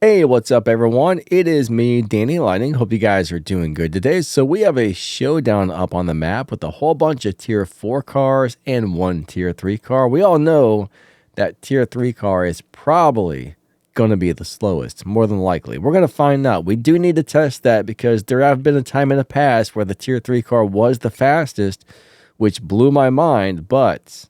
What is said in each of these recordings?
Hey, what's up, everyone? It is me, Danny Lightning. Hope you guys are doing good today. So we have a showdown up on the map with a whole bunch of Tier 4 cars and one Tier 3 car. We all know that Tier 3 car is probably going to be the slowest, more than likely. We're going to find out. We do need to test that because there have been a time in the past where the Tier 3 car was the fastest, which blew my mind, but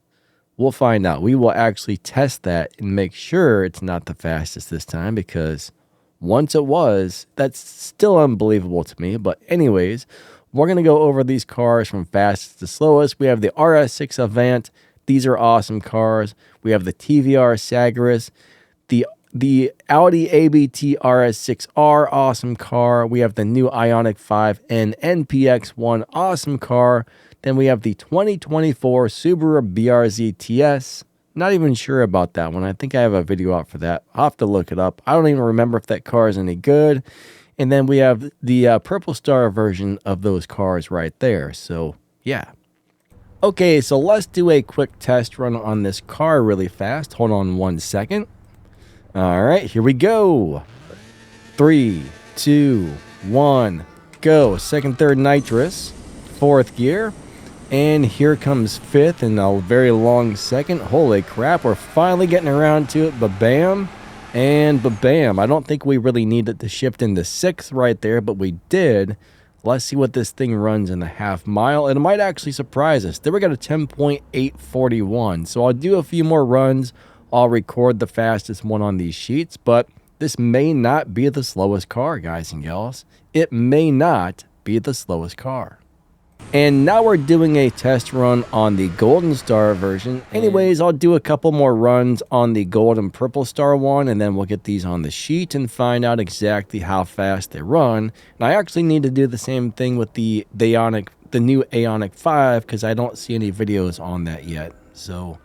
we'll find out. We will actually test that and make sure it's not the fastest this time, because once it was, that's still unbelievable to me. But anyways, we're going to go over these cars from fastest to slowest. We have the RS6 Avant. These are awesome cars. We have the TVR Sagaris, the Audi ABT RS6R, awesome car. We have the new Ioniq 5N NPX1, awesome car. Then we have the 2024 Subaru BRZ TS. Not even sure about that one. I think I have a video out for that. I'll have to look it up. I don't even remember if that car is any good. And then we have the Purple Star version of those cars right there. So, yeah. Okay, so let's do a quick test run on this car really fast. Hold on 1 second. All right, here we go. 3, 2, 1, go. Second, third nitrous. Fourth gear. And here comes fifth in a very long second. Holy crap, we're finally getting around to it. Ba-bam and ba-bam. I don't think we really needed to shift into sixth right there, but we did. Let's see what this thing runs in the half mile. And it might actually surprise us. There we got a 10.841. So I'll do a few more runs. I'll record the fastest one on these sheets, but this may not be the slowest car, guys and gals. It may not be the slowest car. And now we're doing a test run on the Golden Star version. Anyways, I'll do a couple more runs on the Gold and Purple Star one, and then we'll get these on the sheet and find out exactly how fast they run. And I actually need to do the same thing with the new Ioniq 5, because I don't see any videos on that yet. So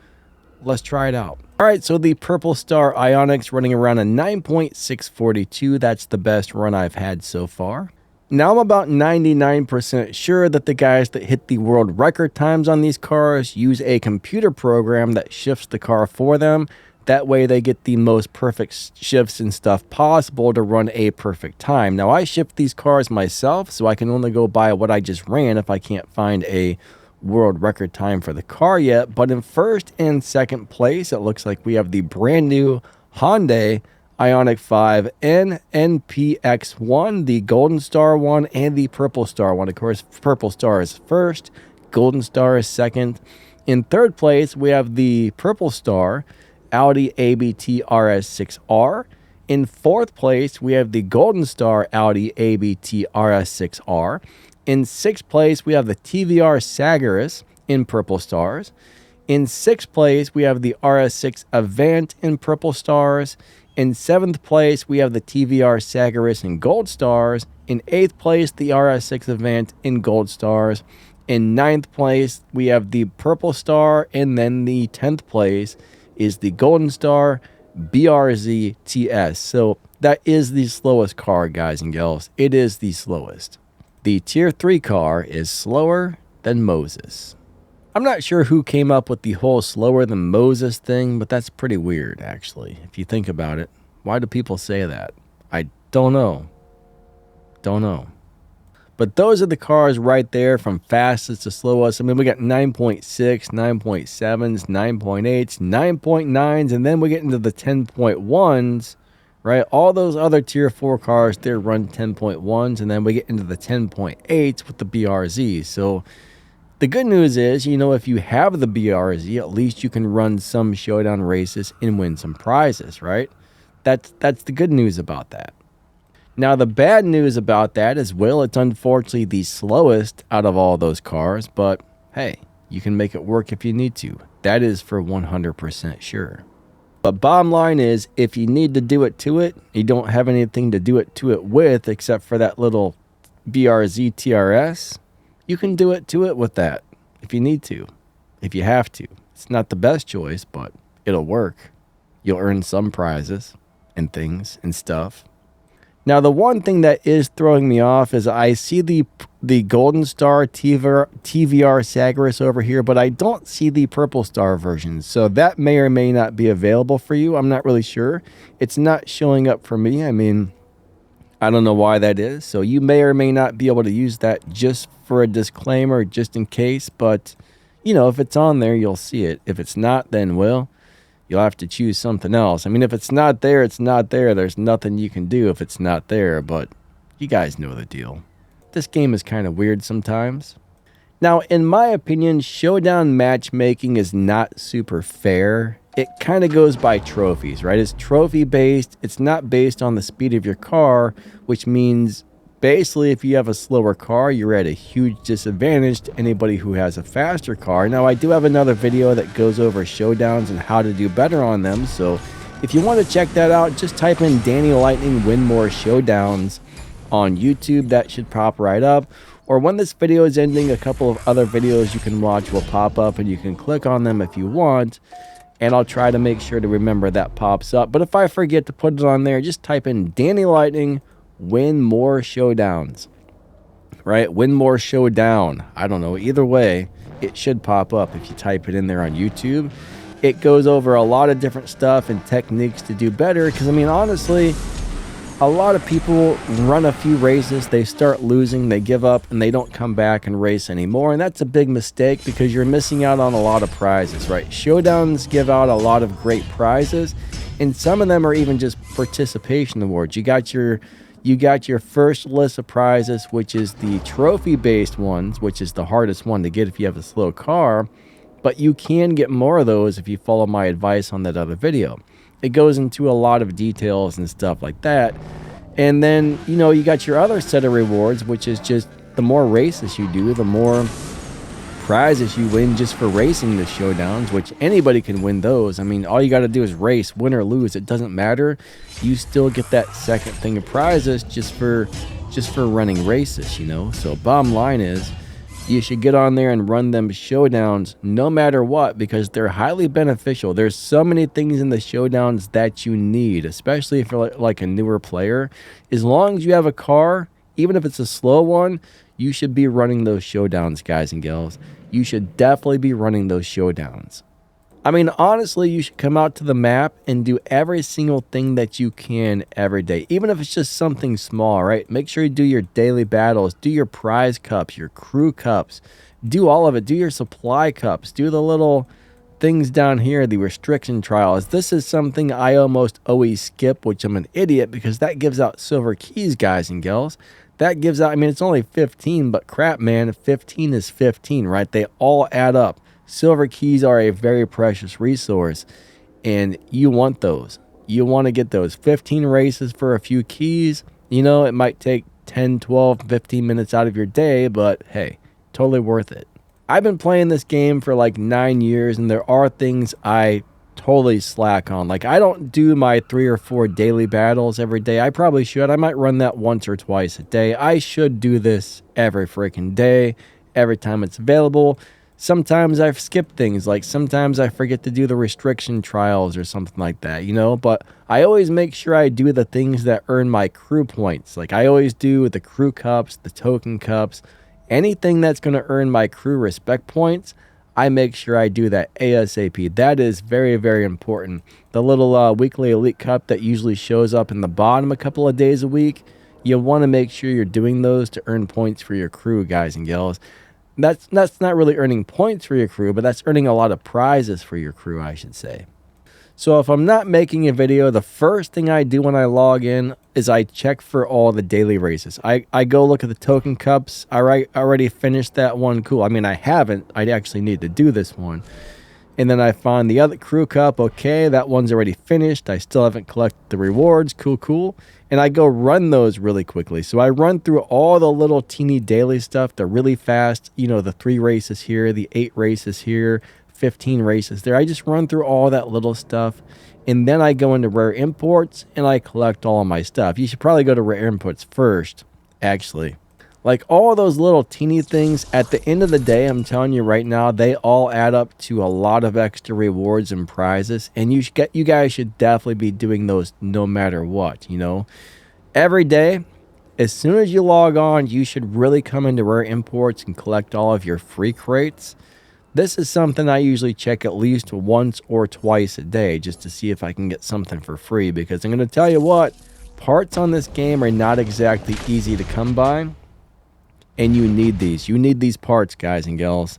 let's try it out. All right, so the Purple Star Ioniq's running around a 9.642. That's the best run I've had so far. Now I'm about 99% sure that the guys that hit the world record times on these cars use a computer program that shifts the car for them. That way they get the most perfect shifts and stuff possible to run a perfect time. Now I shift these cars myself, so I can only go by what I just ran if I can't find a world record time for the car yet. But in first and second place, it looks like we have the brand new Hyundai Ioniq 5N NPX1, the Golden Star one, and the Purple Star one. Of course, Purple Star is first, Golden Star is second. In third place, we have the Purple Star Audi ABT RS6R. In fourth place, we have the Golden Star Audi ABT RS6R. In sixth place, we have the TVR Sagaris in Purple Stars. In sixth place, we have the RS6 Avant in Purple Stars. In seventh place, we have the TVR Sagaris in Gold Stars. In eighth place, the RS6 Avant in Gold Stars. In ninth place, we have the Purple Star. And then the 10th place is the Golden Star BRZ TS. So that is the slowest car, guys and gals. It is the slowest. The Tier 3 car is slower than Moses. I'm not sure who came up with the whole slower than Moses thing, but that's pretty weird, actually, if you think about it. Why do people say that? I don't know. Don't know. But those are the cars right there from fastest to slowest. I mean, we got 9.6, 9.7s, 9.8s, 9.9s, and then we get into the 10.1s, right? All those other Tier 4 cars, they run 10.1s, and then we get into the 10.8s with the BRZ. So the good news is, you know, if you have the BRZ, at least you can run some showdown races and win some prizes, right? That's the good news about that. Now, the bad news about that is, well, it's unfortunately the slowest out of all those cars, but hey, you can make it work if you need to. That is for 100% sure. But bottom line is, if you need to do it to it, you don't have anything to do it to it with except for that little BRZ TRS, you can do it to it with that if you need to, if you have to. It's not the best choice, but it'll work. You'll earn some prizes and things and stuff. Now, the one thing that is throwing me off is I see the Golden Star TVR Sagres over here, but I don't see the Purple Star version. So that may or may not be available for you. I'm not really sure. It's not showing up for me. I mean, I don't know why that is. So you may or may not be able to use that, just for a disclaimer, just in case. But, you know, if it's on there, you'll see it. If it's not, then, well, you'll have to choose something else. I mean, if it's not there, it's not there. There's nothing you can do if it's not there, but you guys know the deal. This game is kind of weird sometimes. Now, in my opinion, Showdown matchmaking is not super fair. It kind of goes by trophies, right? It's trophy based. It's not based on the speed of your car, which means basically if you have a slower car, you're at a huge disadvantage to anybody who has a faster car. Now, I do have another video that goes over showdowns and how to do better on them. So if you want to check that out, just type in Danny Lightning Win More Showdowns on YouTube. That should pop right up. Or when this video is ending, a couple of other videos you can watch will pop up and you can click on them if you want. And I'll try to make sure to remember that pops up. But if I forget to put it on there, just type in Danny Lightning Win More Showdowns, right? Win More Showdown. I don't know. Either way, it should pop up if you type it in there on YouTube. It goes over a lot of different stuff and techniques to do better. Because, I mean, honestly, a lot of people run a few races, they start losing, they give up, and they don't come back and race anymore. And that's a big mistake because you're missing out on a lot of prizes, right? Showdowns give out a lot of great prizes, and some of them are even just participation awards. You got your first list of prizes, which is the trophy-based ones, which is the hardest one to get if you have a slow car. But you can get more of those if you follow my advice on that other video. It goes into a lot of details and stuff like that. And then, you know, you got your other set of rewards, which is just the more races you do, the more prizes you win just for racing the showdowns, which anybody can win those. I mean, all you got to do is race, win or lose. It doesn't matter. You still get that second thing of prizes just for running races, you know. So bottom line is, you should get on there and run them showdowns no matter what, because they're highly beneficial. There's so many things in the showdowns that you need, especially if you're like a newer player. As long as you have a car, even if it's a slow one, you should be running those showdowns, guys and gals. You should definitely be running those showdowns. I mean, honestly, you should come out to the map and do every single thing that you can every day, even if it's just something small, right? Make sure you do your daily battles, do your prize cups, your crew cups, do all of it. Do your supply cups, do the little things down here, the restriction trials. This is something I almost always skip, which I'm an idiot, because that gives out silver keys, guys and gals. That gives out, I mean, it's only 15, but crap, man, 15 is 15, right? They all add up. Silver keys are a very precious resource, and you want those. You want to get those 15 races for a few keys. You know, it might take 10, 12, 15 minutes out of your day, but hey, totally worth it. I've been playing this game for like 9 years, and there are things I totally slack on. Like, I don't do my 3 or 4 daily battles every day. I probably should. I might run that once or twice a day. I should do this every freaking day, every time it's available. Sometimes I've skipped things, like sometimes I forget to do the restriction trials or something like that, you know, but I always make sure I do the things that earn my crew points. Like, I always do the crew cups, the token cups, anything that's going to earn my crew respect points. I make sure I do that ASAP. That is very, very important. The little weekly elite cup that usually shows up in the bottom a couple of days a week, you want to make sure you're doing those to earn points for your crew, guys and gals. That's not really earning points for your crew, but that's earning a lot of prizes for your crew, I should say. So if I'm not making a video, the first thing I do when I log in is I check for all the daily races. I go look at the token cups. I already finished that one. Cool. I mean, I haven't. I actually need to do this one. And then I find the other crew cup. Okay, that one's already finished. I still haven't collected the rewards. Cool. And I go run those really quickly. So I run through all the little teeny daily stuff. They're really fast. You know, the 3 races here, the 8 races here, 15 races there. I just run through all that little stuff. And then I go into rare imports and I collect all of my stuff. You should probably go to rare imports first, actually. Like, all of those little teeny things, at the end of the day, I'm telling you right now, they all add up to a lot of extra rewards and prizes. And you guys should definitely be doing those no matter what, you know. every day, as soon as you log on, you should really come into Rare Imports and collect all of your free crates. This is something I usually check at least once or twice a day just to see if I can get something for free, because I'm going to tell you what, parts on this game are not exactly easy to come by, and you need these. You need these parts, guys and gals.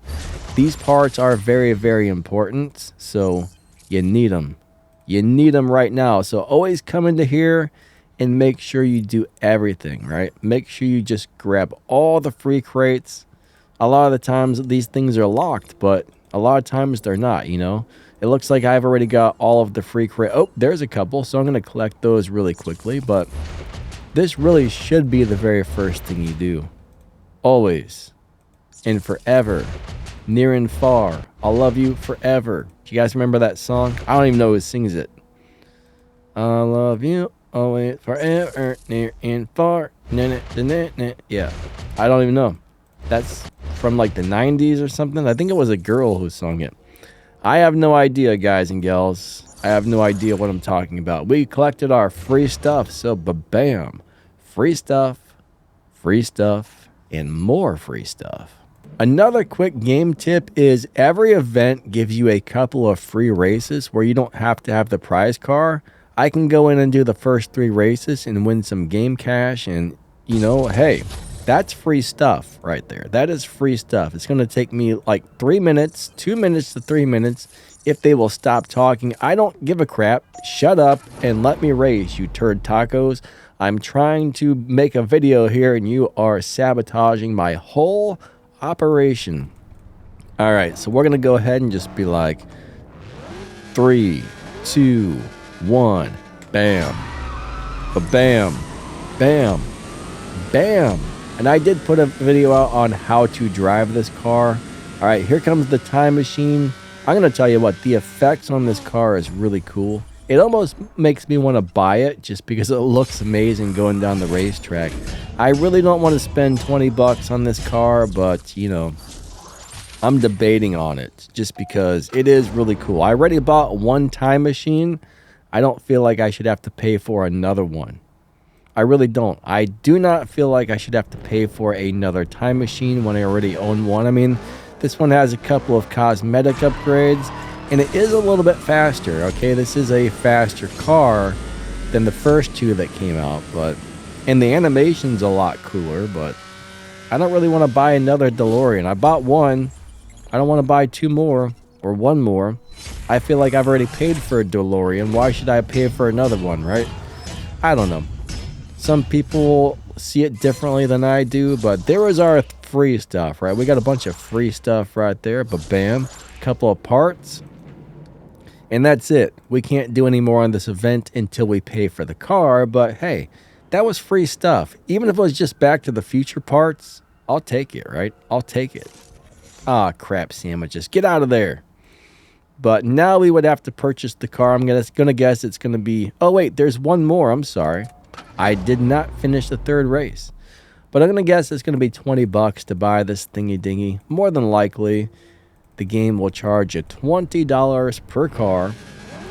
These parts are very, very important, so you need them. You need them right now. So always come into here and make sure you do everything, right? Make sure you just grab all the free crates. A lot of the times these things are locked, but a lot of times they're not, you know? It looks like I've already got all of the free crate. Oh, there's a couple, so I'm going to collect those really quickly, but this really should be the very first thing you do. Always and forever, near and far, I'll love you forever. Do you guys remember that song? I don't even know who sings it. I love you always, forever, near and far. Yeah, I don't even know. That's from like the 90s or something. I think it was a girl who sung it. I have no idea, guys and gals. I have no idea what I'm talking about. We collected our free stuff, so bam. Free stuff, and more free stuff. Another quick game tip is every event gives you a couple of free races where you don't have to have the prize car. I can go in and do the first 3 races and win some game cash, and you know, hey, that's free stuff right there. That is free stuff. It's going to take me like 3 minutes, 2 minutes to 3 minutes if they will stop talking. I don't give a crap. Shut up and let me race, you turd tacos. I'm trying to make a video here and you are sabotaging my whole operation. All right, so we're going to go ahead and just be like 3, 2, 1, bam, ba-bam, bam, bam. And I did put a video out on how to drive this car. All right, here comes the time machine. I'm going to tell you what, the effects on this car is really cool. It almost makes me want to buy it just because it looks amazing going down the racetrack. I really don't want to spend 20 bucks on this car, but, you know, I'm debating on it just because it is really cool. I already bought one time machine. I don't feel like I should have to pay for another one. I really don't. I do not feel like I should have to pay for another time machine when I already own one. I mean, this one has a couple of cosmetic upgrades, and it is a little bit faster, okay? This is a faster car than the first 2 that came out, and the animation's a lot cooler, but I don't really want to buy another DeLorean. I bought one. I don't want to buy 2 more or 1 more. I feel like I've already paid for a DeLorean. Why should I pay for another one, right? I don't know. Some people see it differently than I do, but there is our free stuff, right? We got a bunch of free stuff right there, but bam, a couple of parts, and that's it. We can't do any more on this event until we pay for the car, but hey, that was free stuff. Even if it was just Back to the Future parts, I'll take it, right? I'll take it. Ah, crap sandwiches. Get out of there. But now we would have to purchase the car. I'm gonna guess it's gonna be... Oh, wait, there's one more. I'm sorry. I did not finish the 3rd race. But I'm gonna guess it's gonna be 20 bucks to buy this thingy-dingy. More than likely, the game will charge you $20 per car.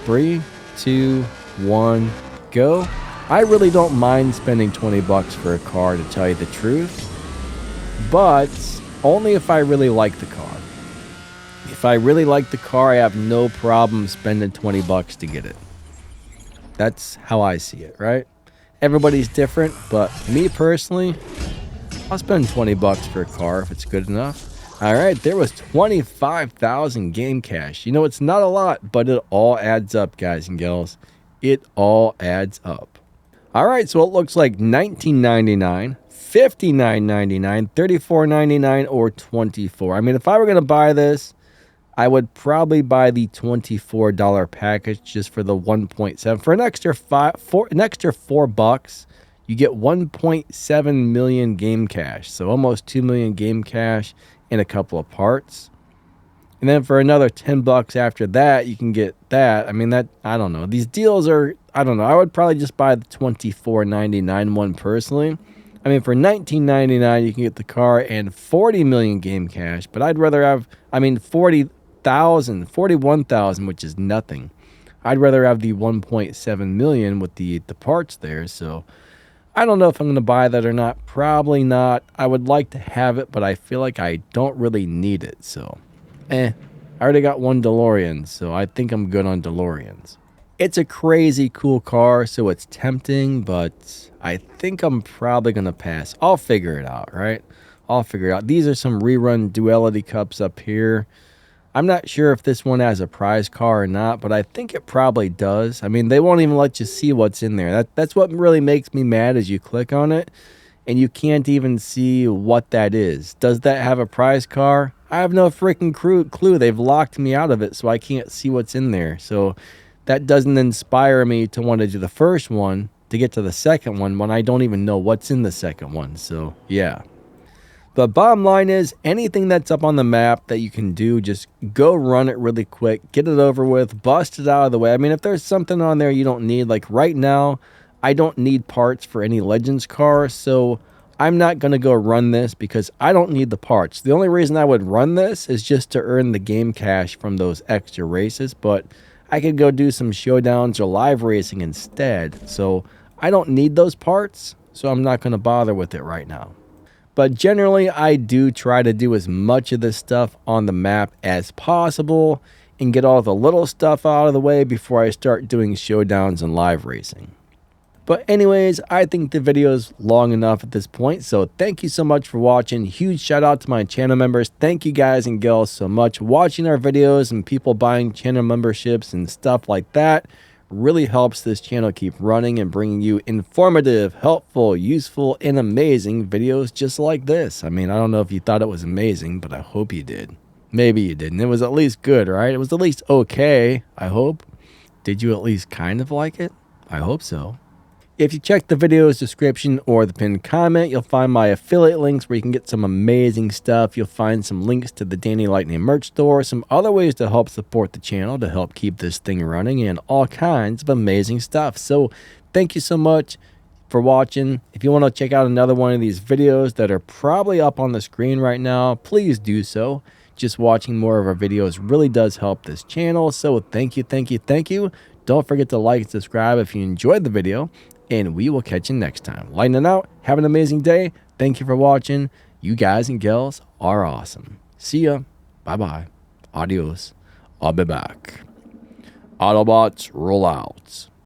3, 2, 1, go. I really don't mind spending 20 bucks for a car, to tell you the truth. But only if I really like the car. If I really like the car, I have no problem spending 20 bucks to get it. That's how I see it, right? Everybody's different, but me personally, I'll spend 20 bucks for a car if it's good enough. All right, there was 25,000 game cash. You know, it's not a lot, but it all adds up, guys and gals. It all adds up. All right, so it looks like $19.99, $59.99, $34.99, or $24. I mean, if I were going to buy this, I would probably buy the $24 package just for the 1.7. For an extra $4, you get 1.7 million game cash. So almost 2 million game cash and a couple of parts. And then for another 10 bucks after that, you can get that. I mean, that, I don't know. These deals are, I don't know. I would probably just buy the $24.99 one personally. I mean, for $19.99, you can get the car and 40 million game cash. But I'd rather have, 41,000, which is nothing. I'd rather have the 1.7 million with the parts there. So I don't know if I'm going to buy that or not. Probably not. I would like to have it, but I feel like I don't really need it. So, I already got one DeLorean, so I think I'm good on DeLoreans. It's a crazy cool car, so it's tempting, but I think I'm probably going to pass. I'll figure it out, right? I'll figure it out. These are some rerun Duality Cups up here. I'm not sure if this one has a prize car or not, but I think it probably does. I mean, they won't even let you see what's in there. That's what really makes me mad is you click on it and you can't even see what that is. Does that have a prize car? I have no freaking clue. They've locked me out of it, so I can't see what's in there. So that doesn't inspire me to want to do the first one to get to the second one when I don't even know what's in the second one. So, yeah. But bottom line is, anything that's up on the map that you can do, just go run it really quick, get it over with, bust it out of the way. I mean, if there's something on there you don't need, like right now, I don't need parts for any Legends car, so I'm not going to go run this because I don't need the parts. The only reason I would run this is just to earn the game cash from those extra races, but I could go do some showdowns or live racing instead. So I don't need those parts, so I'm not going to bother with it right now. But generally, I do try to do as much of this stuff on the map as possible and get all the little stuff out of the way before I start doing showdowns and live racing. But anyways, I think the video is long enough at this point, so thank you so much for watching. Huge shout out to my channel members. Thank you guys and girls so much for watching our videos and people buying channel memberships and stuff like that. Really helps this channel keep running and bringing you informative, helpful, useful, and amazing videos just like this. I mean, I don't know if you thought it was amazing, but I hope you did. Maybe you didn't. It was at least good, right? It was at least okay, I hope. Did you at least kind of like it? I hope so. If you check the video's description or the pinned comment, you'll find my affiliate links where you can get some amazing stuff. You'll find some links to the Danny Lightning merch store, some other ways to help support the channel to help keep this thing running, and all kinds of amazing stuff. So thank you so much for watching. If you want to check out another one of these videos that are probably up on the screen right now, please do so. Just watching more of our videos really does help this channel. So thank you, thank you, thank you. Don't forget to like and subscribe if you enjoyed the video. And we will catch you next time. Lightning out. Have an amazing day. Thank you for watching. You guys and gals are awesome. See ya. Bye-bye. Adios. I'll be back. Autobots roll out.